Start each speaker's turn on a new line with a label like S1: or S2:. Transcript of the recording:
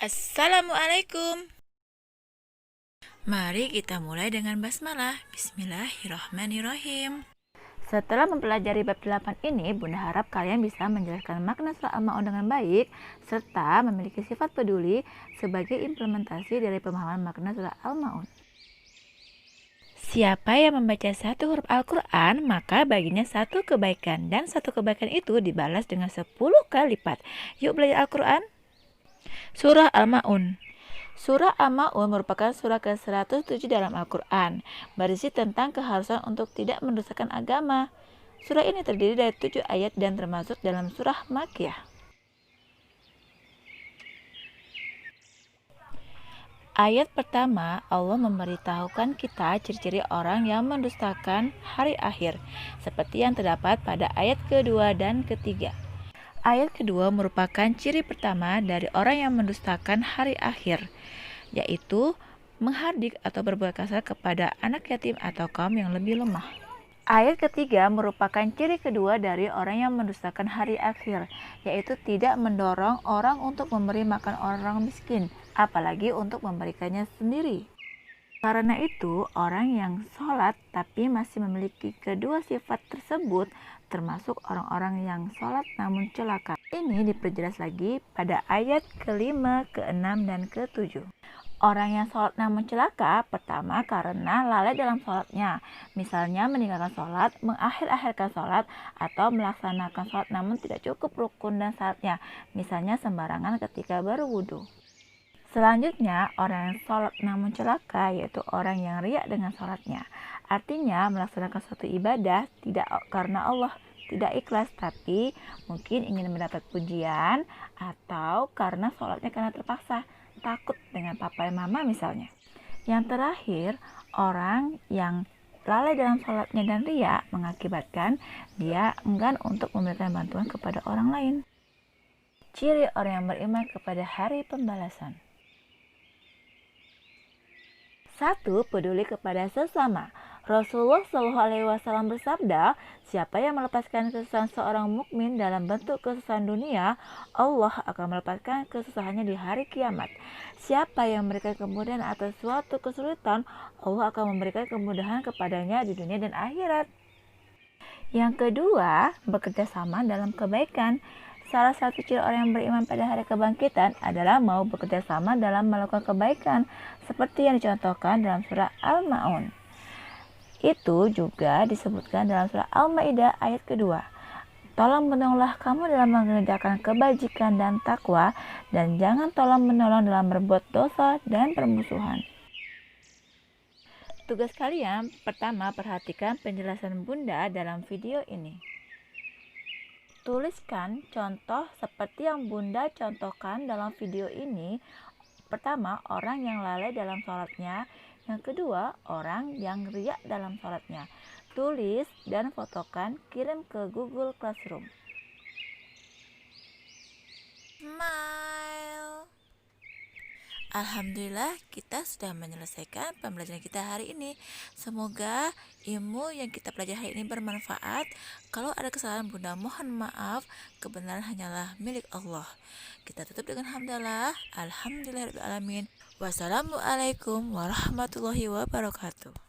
S1: Assalamualaikum. Mari kita mulai dengan basmalah. Bismillahirrahmanirrahim. Setelah mempelajari bab 8 ini, Bunda harap kalian bisa menjelaskan makna surah Al-Ma'un dengan baik, serta memiliki sifat peduli sebagai implementasi dari pemahaman makna surah Al-Ma'un. Siapa yang membaca satu huruf Al-Quran, maka baginya satu kebaikan, dan satu kebaikan itu dibalas dengan 10 kali lipat. Yuk belajar Al-Quran. Surah Al-Ma'un. Surah Al-Ma'un merupakan surah ke-107 dalam Al-Quran, berisi tentang keharusan untuk tidak mendustakan agama. Surah ini terdiri dari 7 ayat dan termasuk dalam surah Makkiyah. Ayat pertama, Allah memberitahukan kita ciri-ciri orang yang mendustakan hari akhir, seperti yang terdapat pada ayat kedua dan ketiga. Ayat kedua merupakan ciri pertama dari orang yang mendustakan hari akhir, yaitu menghardik atau berbuat kasar kepada anak yatim atau kaum yang lebih lemah. Ayat ketiga merupakan ciri kedua dari orang yang mendustakan hari akhir, yaitu tidak mendorong orang untuk memberi makan orang miskin, apalagi untuk memberikannya sendiri. Karena itu, orang yang sholat tapi masih memiliki kedua sifat tersebut termasuk orang-orang yang sholat namun celaka. Ini diperjelas lagi pada ayat ke-5, ke-6, dan ke-7. Orang yang sholat namun celaka, pertama karena lalai dalam sholatnya, misalnya meninggalkan sholat, mengakhir-akhirkan sholat, atau melaksanakan sholat namun tidak cukup rukun dan syaratnya, misalnya sembarangan ketika berwudu. Selanjutnya, orang yang sholat namun celaka, yaitu orang yang riya dengan sholatnya. Artinya, melaksanakan suatu ibadah tidak karena Allah, tidak ikhlas, tapi mungkin ingin mendapat pujian, atau karena sholatnya karena terpaksa, takut dengan papa dan mama misalnya. Yang terakhir, orang yang lalai dalam sholatnya dan riya mengakibatkan dia enggan untuk memberikan bantuan kepada orang lain. Ciri orang yang beriman kepada hari pembalasan. 1. Peduli kepada sesama. Rasulullah SAW bersabda, siapa yang melepaskan kesusahan seorang mukmin dalam bentuk kesusahan dunia, Allah akan melepaskan kesusahannya di hari kiamat. Siapa yang memberikan kemudahan atas suatu kesulitan, Allah akan memberikan kemudahan kepadanya di dunia dan akhirat. Yang kedua, bekerja sama dalam kebaikan. Salah satu ciri orang yang beriman pada hari kebangkitan adalah mau bekerja sama dalam melakukan kebaikan, seperti yang dicontohkan dalam surah Al-Ma'un. Itu juga disebutkan dalam surah Al-Ma'idah ayat kedua. Tolong menolonglah kamu dalam mengerjakan kebajikan dan takwa, dan jangan tolong menolong dalam berbuat dosa dan permusuhan. Tugas kalian pertama, perhatikan penjelasan Bunda dalam video ini. Tuliskan contoh seperti yang Bunda contohkan dalam video ini. Pertama, orang yang lalai dalam sholatnya. Yang kedua, orang yang riya dalam sholatnya. Tulis dan fotokan, kirim ke Google Classroom. Smile. Alhamdulillah, kita sudah menyelesaikan pembelajaran kita hari ini. Semoga ilmu yang kita pelajari hari ini bermanfaat. Kalau ada kesalahan, Bunda mohon maaf. Kebenaran hanyalah milik Allah. Kita tutup dengan hamdalah. Alhamdulillahirabbil alamin. Wassalamualaikum warahmatullahi wabarakatuh.